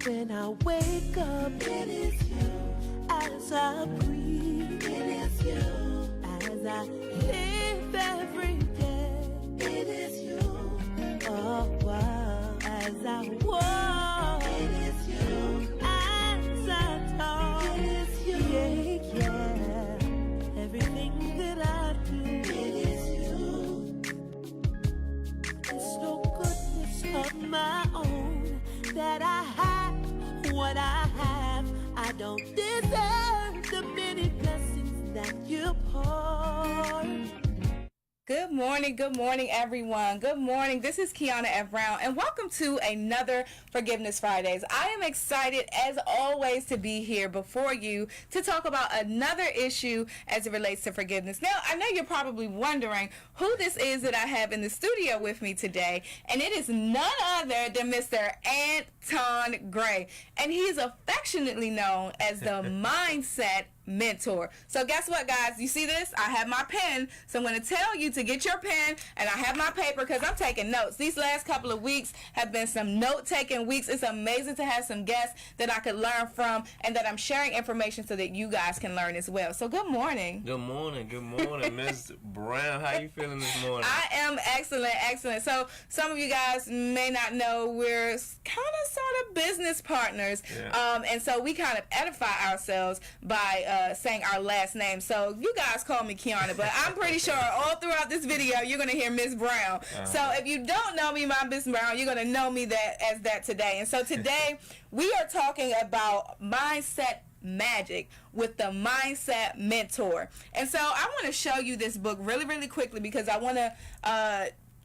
When I wake up, it is you. As I breathe, it is you. As I live every day, it is you. Oh, wow. As I walk, it is you. As I talk, it is you. Yeah, yeah. Everything that I do, it is you. It's no goodness of my own that I have what I have. I don't deserve the many blessings that you pour. Good morning, everyone. Good morning. This is Kiana F. Brown, and welcome to another Forgiveness Fridays. I am excited, as always, to be here before you to talk about another issue as it relates to forgiveness. Now, I know you're probably wondering who this is that I have in the studio with me today, and it is none other than Mr. Anton Gray, and he is affectionately known as the Mindset Mentor. So guess what, guys? You see this? I have my pen, so I'm going to tell you to get your pen, and I have my paper because I'm taking notes. These last couple of weeks have been some note-taking weeks. It's amazing to have some guests that I could learn from and that I'm sharing information so that you guys can learn as well. So good morning. Good morning, Ms. Brown. How you feeling this morning? I am excellent. So some of you guys may not know we're kind of sort of business partners, and so we kind of edify ourselves by saying our last name. So you guys call me Kiana, but I'm pretty sure all throughout this video you're going to hear Miss Brown. So if you don't know me by Miss Brown, you're going to know me as that today. And so today we are talking about mindset magic with the Mindset Mentor. And so I want to show you this book really quickly because I want to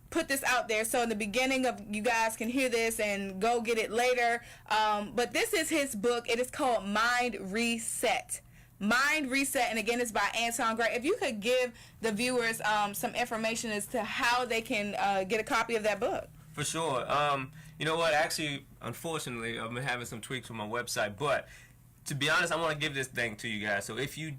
put this out there so in the beginning of you guys can hear this and go get it later. But this is his book. It is called Mind Reset. Mind Reset, and again, it's by Anton Gray. If you could give the viewers some information as to how they can get a copy of that book. For sure. You know what? Actually, unfortunately, I've been having some tweaks with my website, but to be honest, I want to give this thing to you guys. So if you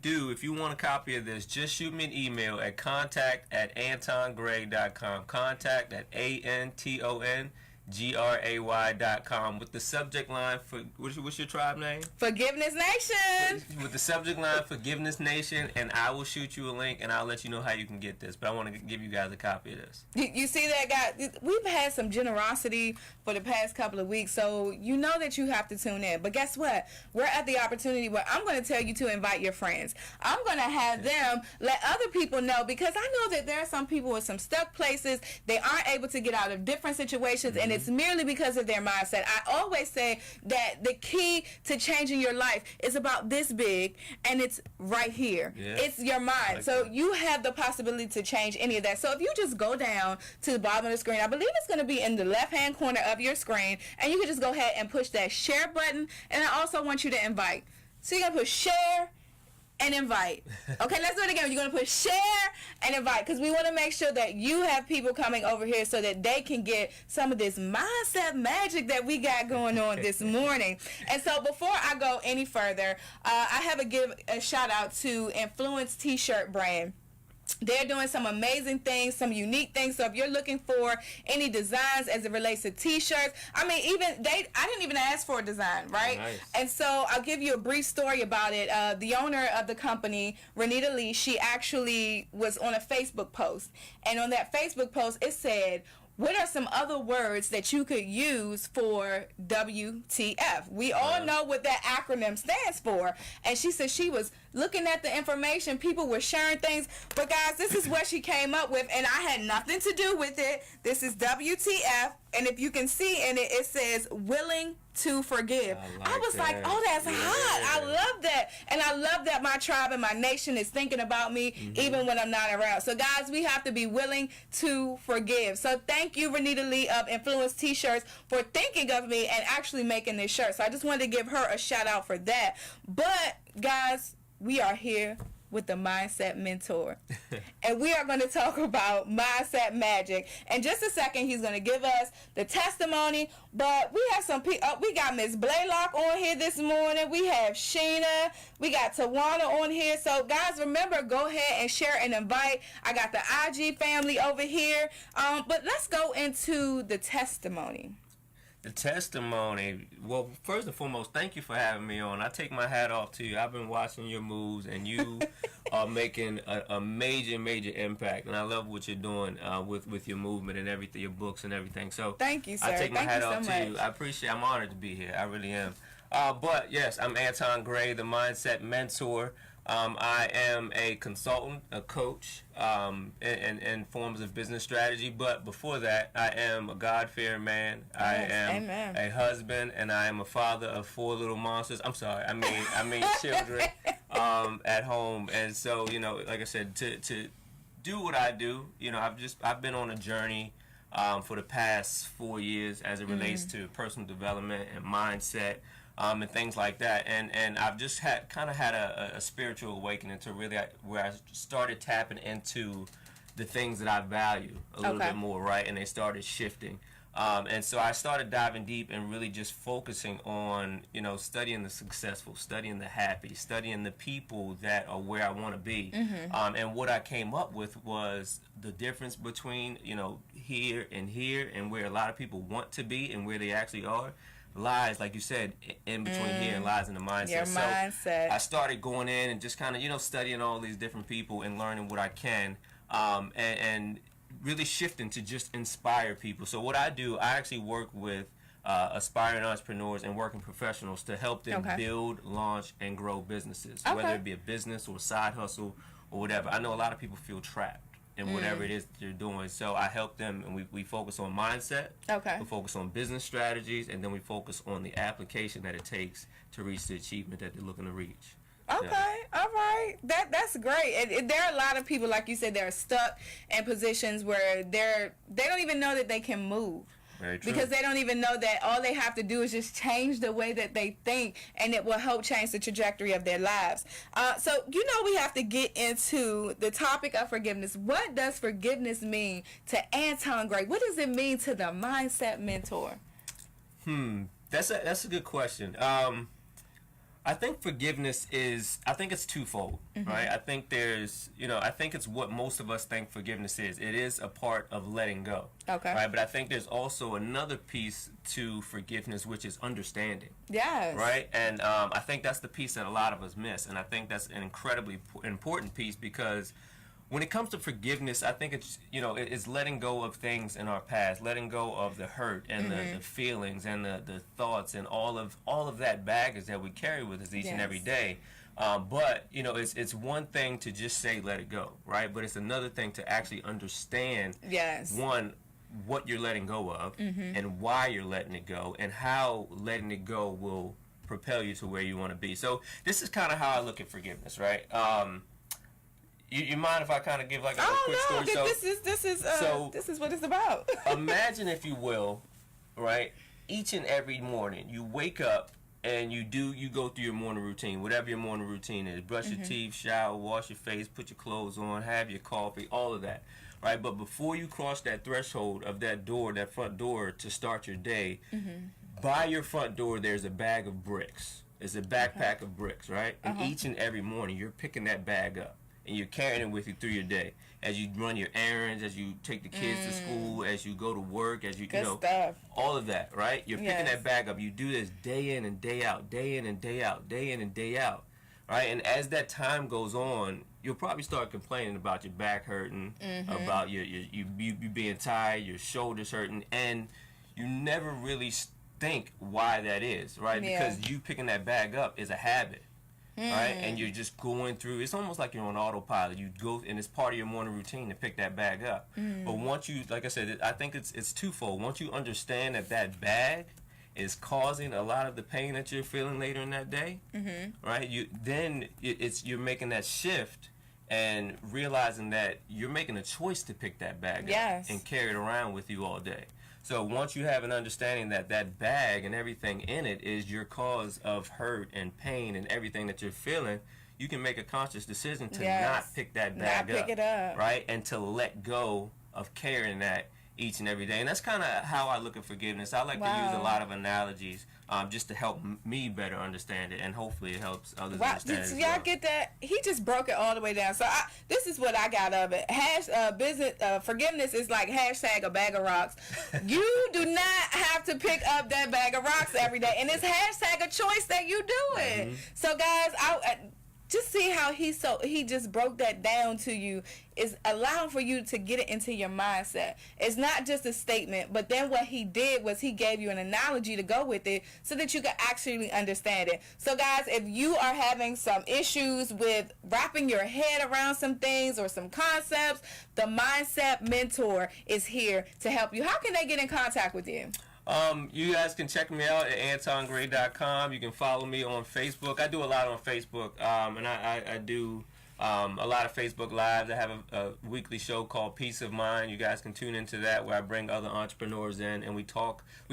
want a copy of this, just shoot me an email at contact@antongray.com. contact@ANTONGRAY.com with the subject line for what's your tribe name? Forgiveness Nation. With the subject line Forgiveness Nation, and I will shoot you a link and I'll let you know how you can get this. But I want to give you guys a copy of this. You see that, guys? We've had some generosity for the past couple of weeks, so you know that you have to tune in. But guess what? We're at the opportunity where I'm going to tell you to invite your friends. I'm going to have them let other people know, because I know that there are some people with some stuck places. They aren't able to get out of different situations, and it's merely because of their mindset. I always say that the key to changing your life is about this big, and it's right here. It's your mind. Like so you have the possibility to change any of that. So if you just go down to the bottom of the screen, I believe it's going to be in the left-hand corner of your screen, and you can just go ahead and push that share button, and I also want you to invite. So you're going to push share and invite. Okay, let's do it again. You're going to put share and invite, because we want to make sure that you have people coming over here so that they can get some of this mindset magic that we got going on this morning. And so before I go any further, I have give a shout out to Influence T-shirt brand. They're doing some amazing things, some unique things. So if you're looking for any designs as it relates to T-shirts, I mean, I didn't even ask for a design, right? Nice. And so I'll give you a brief story about it. The owner of the company, Renita Lee, she actually was on a Facebook post. And on that Facebook post, it said, what are some other words that you could use for WTF? We all know what that acronym stands for. And she said she was looking at the information. People were sharing things. But, guys, this is what she came up with, and I had nothing to do with it. This is WTF. And if you can see in it, it says willing to forgive. I was like, oh, that's hot. I love that. And I love that my tribe and my nation is thinking about me even when I'm not around. So, guys, we have to be willing to forgive. So thank you, Renita Lee of Influence T-shirts, for thinking of me and actually making this shirt. So I just wanted to give her a shout out for that. But, guys, we are here with the Mindset Mentor. And we are going to talk about mindset magic. In just a second, he's going to give us the testimony. But we have some people. We got Miss Blaylock on here this morning. We have Sheena. We got Tawana on here. So, guys, remember, go ahead and share and invite. I got the IG family over here. But let's go into the testimony. The testimony. Well, first and foremost, thank you for having me on. I take my hat off to you. I've been watching your moves, and you are making a major, major impact. And I love what you're doing with your movement and everything, your books and everything. So Thank you, sir. I take my Thank hat you off so to you. much. I appreciate. I'm honored to be here. I really am. But yes, I'm Anton Gray, the mindset mentor. I am a consultant, a coach, in forms of business strategy. But before that, I am a God-fearing man. I am amen. a husband, and I am a father of 4 little monsters. I'm sorry, I mean children at home. And so, you know, like I said, to do what I do, you know, I've been on a journey for the past 4 years as it relates to personal development and mindset. And things like that, and I've just had a spiritual awakening to really where I started tapping into the things that I value a little bit more, right? And they started shifting, and so I started diving deep and really just focusing on, you know, studying the successful, studying the happy, studying the people that are where I want to be, and what I came up with was the difference between, you know, here and where a lot of people want to be and where they actually are. Lies, like you said, in between here and lies in the mindset. Your mindset. I started going in and just kind of, you know, studying all these different people and learning what I can, and really shifting to just inspire people. So what I do, I actually work with aspiring entrepreneurs and working professionals to help them build, launch, and grow businesses, whether it be a business or a side hustle or whatever. I know a lot of people feel trapped in whatever it is that you're doing. So I help them, and we focus on mindset. We focus on business strategies, and then we focus on the application that it takes to reach the achievement that they're looking to reach. Okay, all right. That's great. And there are a lot of people, like you said, they're stuck in positions where they don't even know that they can move. Very true. Because they don't even know that all they have to do is just change the way that they think, and it will help change the trajectory of their lives. So, you know, we have to get into the topic of forgiveness. What does forgiveness mean to Anton Gray? What does it mean to the mindset mentor? That's a good question. I think forgiveness I think it's twofold, right? I think I think it's what most of us think forgiveness is. It is a part of letting go. Right? But I think there's also another piece to forgiveness, which is understanding. Yes. Right? And I think that's the piece that a lot of us miss. And I think that's an incredibly important piece, because when it comes to forgiveness, I think it's, you know, it's letting go of things in our past, letting go of the hurt and the feelings and the thoughts and all of that baggage that we carry with us each and every day. But, you know, it's one thing to just say let it go, right? But it's another thing to actually understand, one, what you're letting go of and why you're letting it go and how letting it go will propel you to where you want to be. So this is kind of how I look at forgiveness, right? You mind if I kind of give like a quick story? So, this is what it's about. Imagine, if you will, right? Each and every morning you wake up and you go through your morning routine, whatever your morning routine is. Brush your teeth, shower, wash your face, put your clothes on, have your coffee, all of that, right? But before you cross that threshold of that front door to start your day, by your front door there's a bag of bricks. There's a backpack of bricks, right? And each and every morning you're picking that bag up and you're carrying it with you through your day. As you run your errands, as you take the kids to school, as you go to work, as you stuff. All of that, right? You're picking that bag up. You do this day in and day out, day in and day out, day in and day out, right? And as that time goes on, you'll probably start complaining about your back hurting, about you being tired, your shoulders hurting, and you never really think why that is, right? Because you picking that bag up is a habit. Right, and you're just going through. It's almost like you're on autopilot. You go, and it's part of your morning routine to pick that bag up. But once you, like I said, I think it's twofold. Once you understand that bag is causing a lot of the pain that you're feeling later in that day, right? You're making that shift and realizing that you're making a choice to pick that bag up and carry it around with you all day. So once you have an understanding that bag and everything in it is your cause of hurt and pain and everything that you're feeling, you can make a conscious decision to not pick that bag up, pick it up, right? And to let go of carrying that each and every day. And that's kind of how I look at forgiveness. I like to use a lot of analogies just to help me better understand it, and hopefully it helps others understand it as well. Y'all get that? He just broke it all the way down. So this is what I got of it. Forgiveness is like hashtag a bag of rocks. You do not have to pick up that bag of rocks every day, and it's hashtag a choice that you do it. Mm-hmm. So guys, just see how he just broke that down to you. Is allowing for you to get it into your mindset. It's not just a statement, but then what he did was he gave you an analogy to go with it so that you can actually understand it. So guys, if you are having some issues with wrapping your head around some things or some concepts, the Mindset Mentor is here to help you. How can they get in contact with you? You guys can check me out at antongray.com. You can follow me on Facebook. I do a lot on Facebook, and I do a lot of Facebook Lives. I have a weekly show called Peace of Mind. You guys can tune into that, where I bring other entrepreneurs in, and we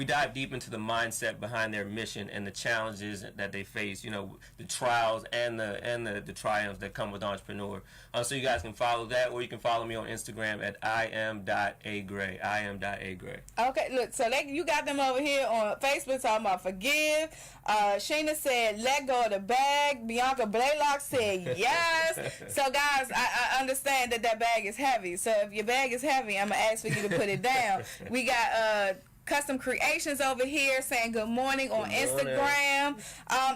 dive deep into the mindset behind their mission and the challenges that they face, the trials and the triumphs that come with entrepreneur. So you guys can follow that, or you can follow me on Instagram at im.agray. im.agray. Okay, look, so you got them over here on Facebook talking about forgive. Sheena said, let go of the bag. Bianca Blaylock said, yes. So, guys, I understand that bag is heavy. So, if your bag is heavy, I'm going to ask for you to put it down. We got Custom Creations over here saying good morning on Instagram.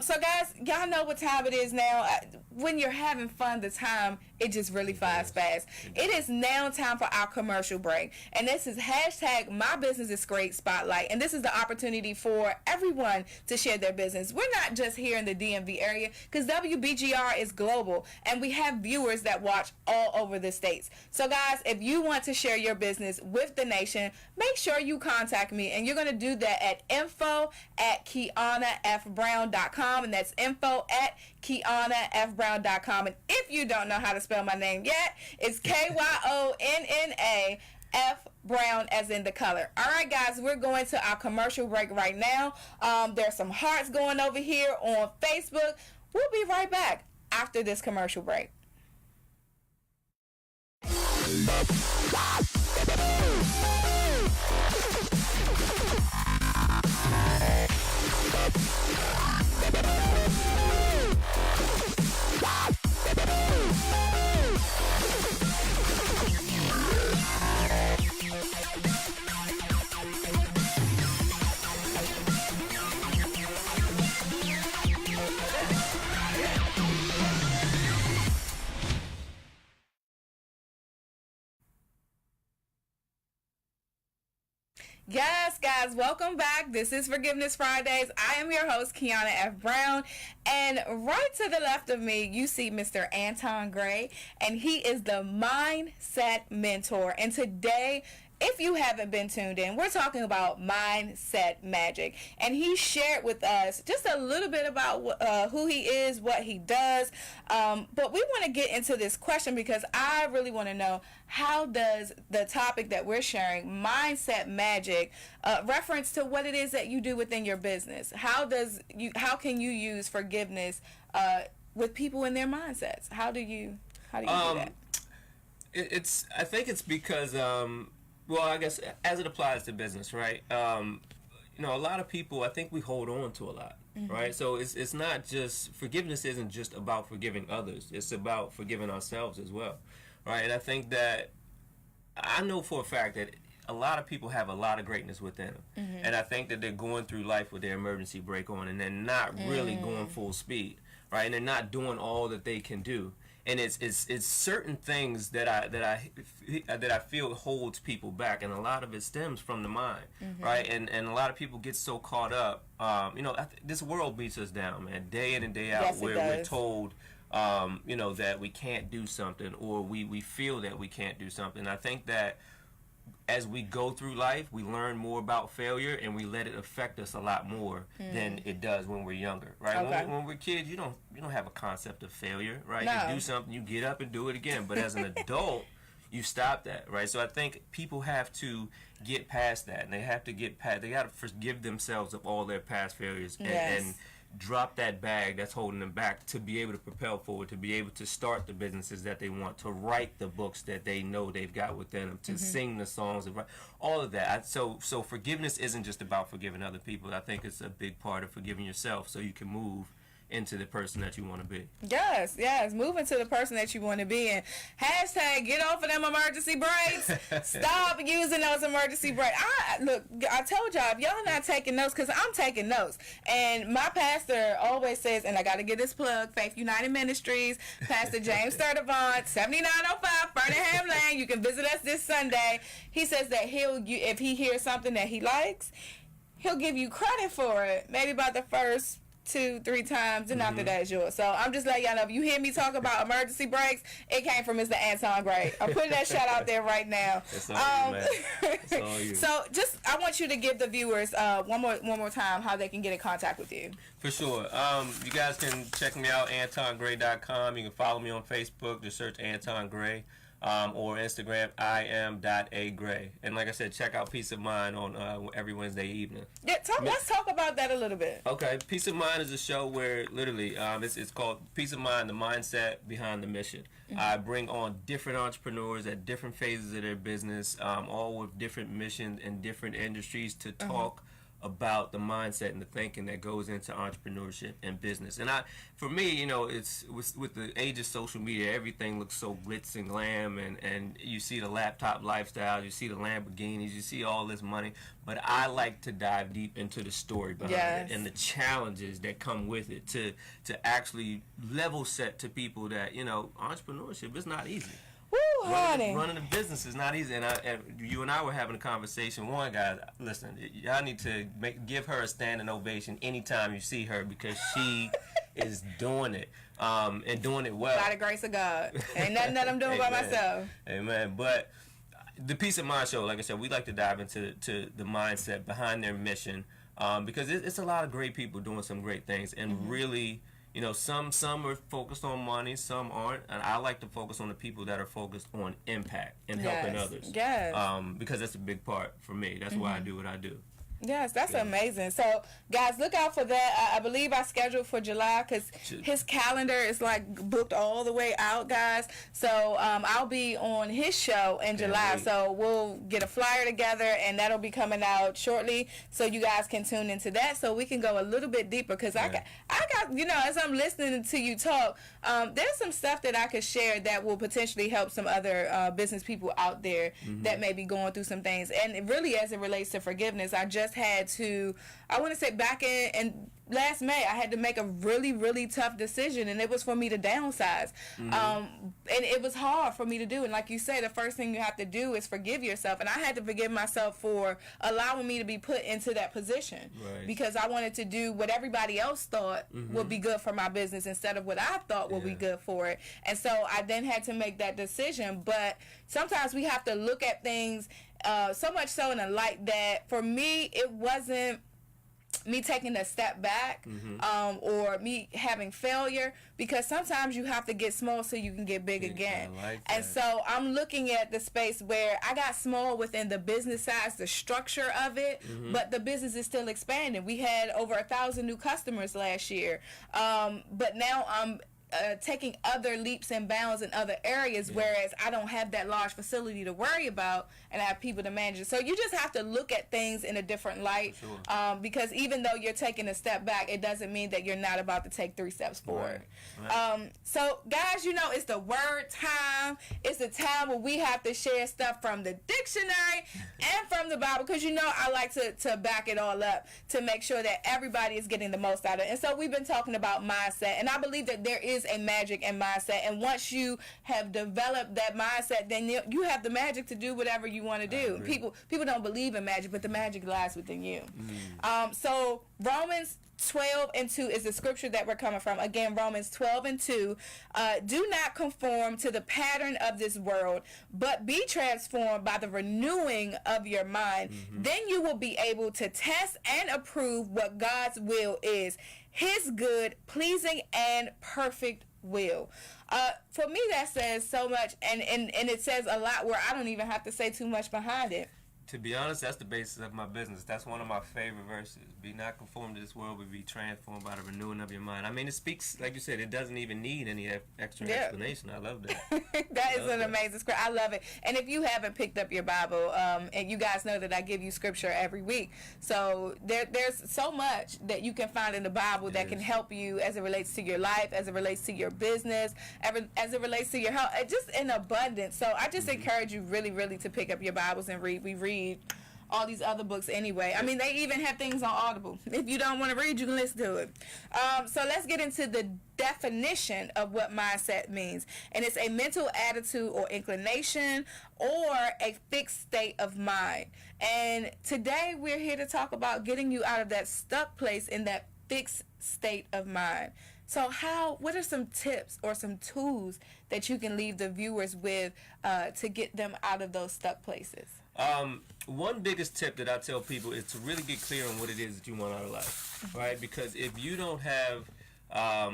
So, guys, y'all know what time it is now. When you're having fun, the time, it just really flies fast. It is now time for our commercial break. And this is hashtag My Business is Great Spotlight. And this is the opportunity for everyone to share their business. We're not just here in the DMV area, because WBGR is global. And we have viewers that watch all over the states. So, guys, if you want to share your business with the nation, make sure you contact me. And you're going to do that at info@KianaFBrown.com. And that's info@KianaFBrown.com. And if you don't know how to spell my name yet, it's KYONNA F Brown as in the color. All right, guys, we're going to our commercial break right now. There's some hearts going over here on Facebook. We'll be right back after this commercial break. Yes, guys, welcome back. This is Forgiveness Fridays. I am your host, Kiana F. Brown. And right to the left of me, you see Mr. Anton Gray, and he is the Mindset Mentor. And today, if you haven't been tuned in, we're talking about mindset magic. And he shared with us just a little bit about who he is, what he does. But we want to get into this question because I really want to know, how does the topic that we're sharing, mindset magic, reference to what it is that you do within your business? How can you use forgiveness with people in their mindsets? How do you do that? I think it's because well, I guess as it applies to business, right? A lot of people, I think we hold on to a lot, right? So it's not just, forgiveness isn't just about forgiving others. It's about forgiving ourselves as well, right? And I think that, I know for a fact that a lot of people have a lot of greatness within them. And I think that they're going through life with their emergency brake on, and they're not really going full speed, right? And they're not doing all that they can do. And it's certain things that I feel holds people back, and a lot of it stems from the mind, right? And a lot of people get so caught up. This world beats us down, man, day in and day out. Yes, where we're told, that we can't do something, or we feel that we can't do something. I think that as we go through life, we learn more about failure, and we let it affect us a lot more than it does when we're younger, right? Okay. When we're kids, you don't have a concept of failure, right? No. You do something, you get up and do it again. But as an adult, you stop that, right? So I think people have to get past that, and they got to forgive themselves of all their past failures, Yes. and drop that bag that's holding them back to be able to propel forward, to be able to start the businesses that they want, to write the books that they know they've got within them, to sing the songs, and all of that. So forgiveness isn't just about forgiving other people. I think it's a big part of forgiving yourself so you can move into the person that you want to be. Yes, move into the person that you want to be. And hashtag get off of them emergency brakes. Stop using those emergency brakes. I told y'all, if y'all not taking notes, because I'm taking notes. And my pastor always says, and I got to get this plug, Faith United Ministries, Pastor James Sturdivant, 7905 Birmingham Lane. You can visit us this Sunday. He says that if he hears something that he likes, he'll give you credit for it. Maybe about the first 2-3 times, and after that is yours. So I'm just letting y'all know, if you hear me talk about emergency brakes, it came from Mr. Anton Gray. I'm putting that shout out there right now. It's all you, man. It's all you. So I want you to give the viewers one more time how they can get in contact with you. For sure. You guys can check me out, AntonGray.com. You can follow me on Facebook. Just search Anton Gray. Or Instagram, IM.agray. And like I said, check out Peace of Mind on every Wednesday evening. Yeah, let's talk about that a little bit. Okay, Peace of Mind is a show where literally it's called Peace of Mind, the mindset behind the mission. I bring on different entrepreneurs at different phases of their business, all with different missions and different industries to talk about the mindset and the thinking that goes into entrepreneurship and business. And for me, it's with the age of social media, everything looks so glitz and glam, and you see the laptop lifestyle, you see the Lamborghinis, you see all this money, but I like to dive deep into the story behind it and the challenges that come with it to actually level set to people that, entrepreneurship is not easy. Woo, honey. Running a business is not easy, and you and I were having a conversation. One, guys, listen, y'all need to give her a standing ovation anytime you see her, because she is doing it, and doing it well. By the grace of God. Ain't nothing that I'm doing by myself. Amen. But the Peace of Mind show, like I said, we like to dive into the mindset behind their mission, because it's a lot of great people doing some great things, and really, some are focused on money, some aren't, and I like to focus on the people that are focused on impact and helping others. Yes. Because that's a big part for me. That's why I do what I do. Yes, that's amazing. So, guys, look out for that. I believe I scheduled for July, because his calendar is booked all the way out, guys. So, I'll be on his show in July. So, we'll get a flyer together, and that'll be coming out shortly. So, you guys can tune into that, so we can go a little bit deeper. Because I got, as I'm listening to you talk, there's some stuff that I could share that will potentially help some other business people out there that may be going through some things. And really, as it relates to forgiveness, I just had to, I want to say back in last May, I had to make a really, really tough decision, and it was for me to downsize. And it was hard for me to do. And like you said, the first thing you have to do is forgive yourself. And I had to forgive myself for allowing me to be put into that position, because I wanted to do what everybody else thought would be good for my business instead of what I thought would be good for it. And so I then had to make that decision. But sometimes we have to look at things so much so in a light that, for me, it wasn't me taking a step back or me having failure, because sometimes you have to get small so you can get big again. And so I'm looking at the space where I got small within the business size, the structure of it, but the business is still expanding. We had over 1,000 new customers last year, but now I'm taking other leaps and bounds in other areas, whereas I don't have that large facility to worry about, and I have people to manage it. So you just have to look at things in a different light, because even though you're taking a step back, it doesn't mean that you're not about to take 3 steps forward. So guys, it's the word time. It's the time where we have to share stuff from the dictionary and from the Bible, because I like to back it all up to make sure that everybody is getting the most out of it. And so we've been talking about mindset, and I believe that there is a magic in mindset, and once you have developed that mindset, then you have the magic to do whatever you want to do. People don't believe in magic, but the magic lies within you. So Romans 12:2 is the scripture that we're coming from. Again, Romans 12:2. Do not conform to the pattern of this world, but be transformed by the renewing of your mind. Then you will be able to test and approve what God's will is, his good, pleasing, and perfect will. For me, that says so much, and it says a lot where I don't even have to say too much behind it. To be honest, that's the basis of my business. That's one of my favorite verses. Be not conformed to this world, but be transformed by the renewing of your mind. I mean, it speaks, like you said, it doesn't even need any extra explanation. I love that. That is an amazing scripture. I love it. And if you haven't picked up your Bible, and you guys know that I give you scripture every week, so there's so much that you can find in the Bible that can help you as it relates to your life, as it relates to your business, as it relates to your health, just in abundance. So I just encourage you really, really to pick up your Bibles and read. We read all these other books anyway. I mean, they even have things on Audible. If you don't want to read, you can listen to it. So let's get into the definition of what mindset means. And it's a mental attitude or inclination or a fixed state of mind. And today we're here to talk about getting you out of that stuck place in that fixed state of mind. So what are some tips or some tools that you can leave the viewers with to get them out of those stuck places? One biggest tip that I tell people is to really get clear on what it is that you want out of life, right? Because if you don't have a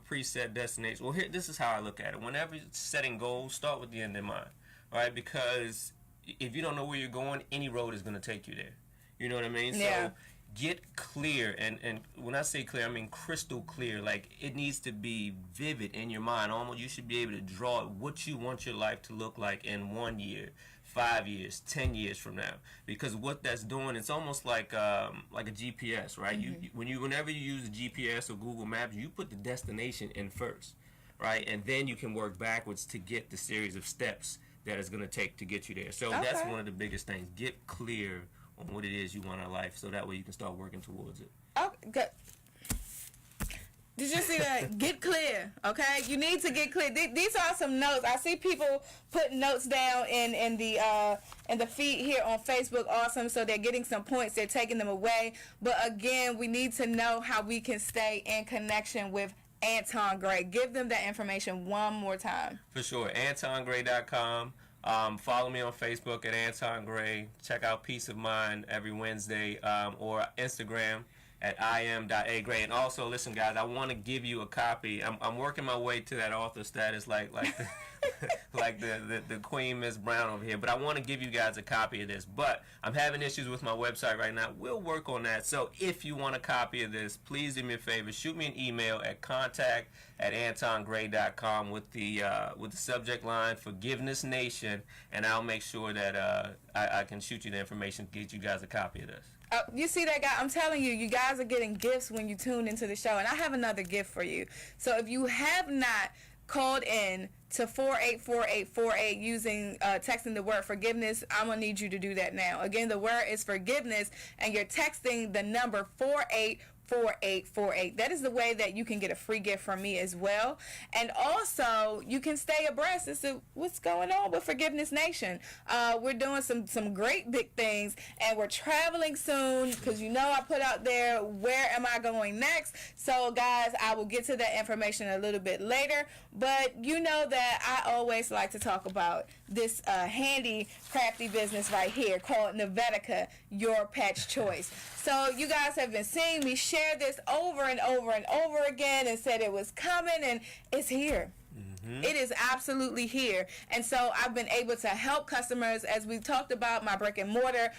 preset destination, well, this is how I look at it. Whenever you're setting goals, start with the end in mind, right? Because if you don't know where you're going, any road is going to take you there. You know what I mean? Yeah. So get clear, and when I say clear, I mean crystal clear. Like, it needs to be vivid in your mind. Almost, you should be able to draw what you want your life to look like in 1 year, 5 years, 10 years from now. Because what that's doing, it's almost like a GPS, right? Whenever you use a GPS or Google Maps, you put the destination in first, right? And then you can work backwards to get the series of steps that it's going to take to get you there. So that's one of the biggest things. Get clear on what it is you want in life, so that way you can start working towards it. Oh, good. Did you see that? Get clear, okay? You need to get clear. These are some notes. I see people putting notes down in the feed here on Facebook. Awesome. So they're getting some points. They're taking them away. But again, we need to know how we can stay in connection with Anton Gray. Give them that information one more time. For sure. AntonGray.com. Follow me on Facebook at Anton Gray. Check out Peace of Mind every Wednesday, or Instagram at im.agray. And also, listen, guys, I want to give you a copy. I'm working my way to that author status, like the Queen Miss Brown over here. But I want to give you guys a copy of this. But I'm having issues with my website right now. We'll work on that. So if you want a copy of this, please do me a favor. Shoot me an email at contact@antongray.com with the subject line Forgiveness Nation, and I'll make sure that I can shoot you the information to get you guys a copy of this. You see that, guy? I'm telling you, you guys are getting gifts when you tune into the show, and I have another gift for you. So if you have not called in to 484848 using texting the word forgiveness, I'm going to need you to do that now. Again, the word is forgiveness, and you're texting the number 484848. That is the way that you can get a free gift from me as well. And also, you can stay abreast as to what's going on with Forgiveness Nation. We're doing some great big things, and we're traveling soon, because I put out there, where am I going next? So, guys, I will get to that information a little bit later. But you know that I always like to talk about this handy, crafty business right here called Navetica, your pet's choice. So you guys have been seeing me share this over and over and over again and said it was coming, and it's here. It is absolutely here. And so I've been able to help customers, as we talked about my brick and mortar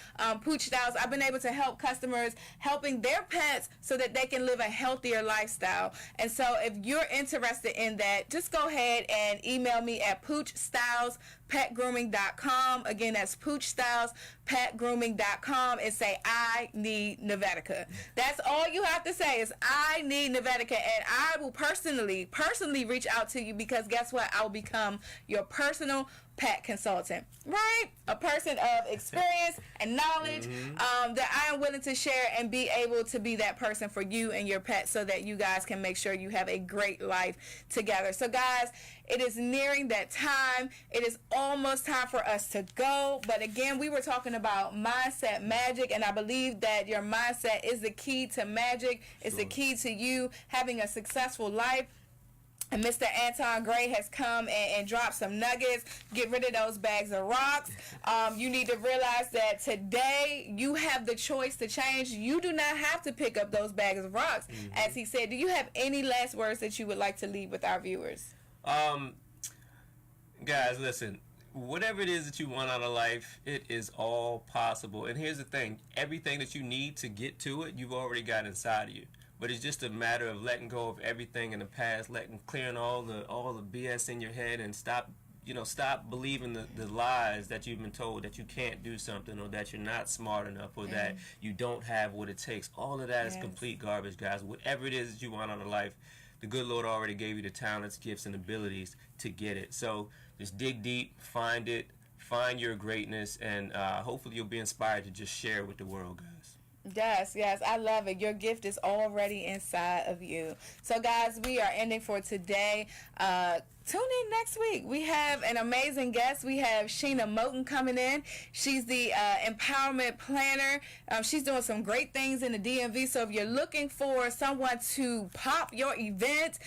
Pooch Styles. I've been able to help customers helping their pets so that they can live a healthier lifestyle. And so if you're interested in that, just go ahead and email me at poochstylespetgrooming.com. Again, that's poochstylespetgrooming.com, and say, I need Navetica. That's all you have to say is, I need Navetica, and I will personally reach out to you, because guess what? I will become your personal pet consultant, right? A person of experience and knowledge that I am willing to share and be able to be that person for you and your pet, so that you guys can make sure you have a great life together. So guys, it is nearing that time. It is almost time for us to go. But again, we were talking about mindset magic, and I believe that your mindset is the key to magic. It's the key to you having a successful life. And Mr. Anton Gray has come and dropped some nuggets. Get rid of those bags of rocks. You need to realize that today you have the choice to change. You do not have to pick up those bags of rocks. As he said, do you have any last words that you would like to leave with our viewers? Guys, listen. whatever it is that you want out of life, it is all possible. And here's the thing, everything that you need to get to it, you've already got inside of you. But it's just a matter of letting go of everything in the past, clearing all the BS in your head, and stop believing the lies that you've been told, that you can't do something, or that you're not smart enough, or that you don't have what it takes. All of that is complete garbage, guys. Whatever it is that you want out of life, the good Lord already gave you the talents, gifts, and abilities to get it. So just dig deep, find it, find your greatness, and hopefully you'll be inspired to just share with the world, guys. Yes, I love it. Your gift is already inside of you. So, guys, we are ending for today. Tune in next week. We have an amazing guest. We have Sheena Moten coming in. She's the empowerment planner. She's doing some great things in the DMV. So if you're looking for someone to pop your event,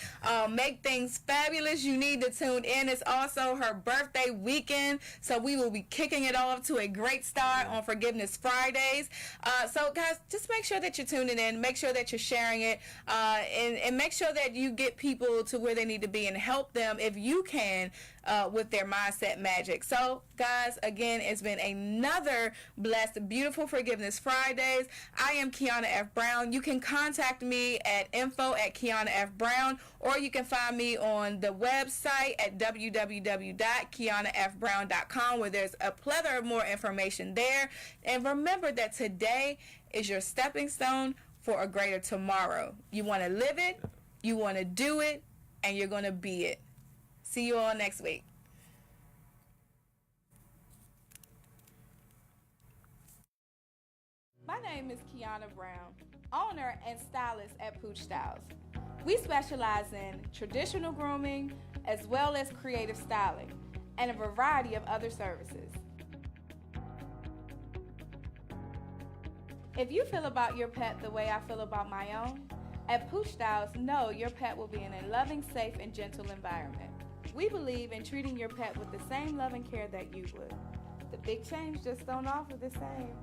make things fabulous, you need to tune in. It's also her birthday weekend. So we will be kicking it off to a great start on Forgiveness Fridays. So guys, just make sure that you're tuning in. Make sure that you're sharing it. And make sure that you get people to where they need to be and help them if you can with their mindset magic. So guys, again, it's been another blessed, beautiful Forgiveness Fridays. I am Kiana F. Brown. You can contact me at info@KianaFBrown, or you can find me on the website at www.kianafbrown.com, where there's a plethora of more information there. And remember that today is your stepping stone for a greater tomorrow. You want to live it, you want to do it, and you're going to be it. See you all next week. My name is Kiana Brown, owner and stylist at Pooch Styles. We specialize in traditional grooming as well as creative styling and a variety of other services. If you feel about your pet the way I feel about my own, at Pooch Styles, know your pet will be in a loving, safe, and gentle environment. We believe in treating your pet with the same love and care that you would. The big change just don't offer the same.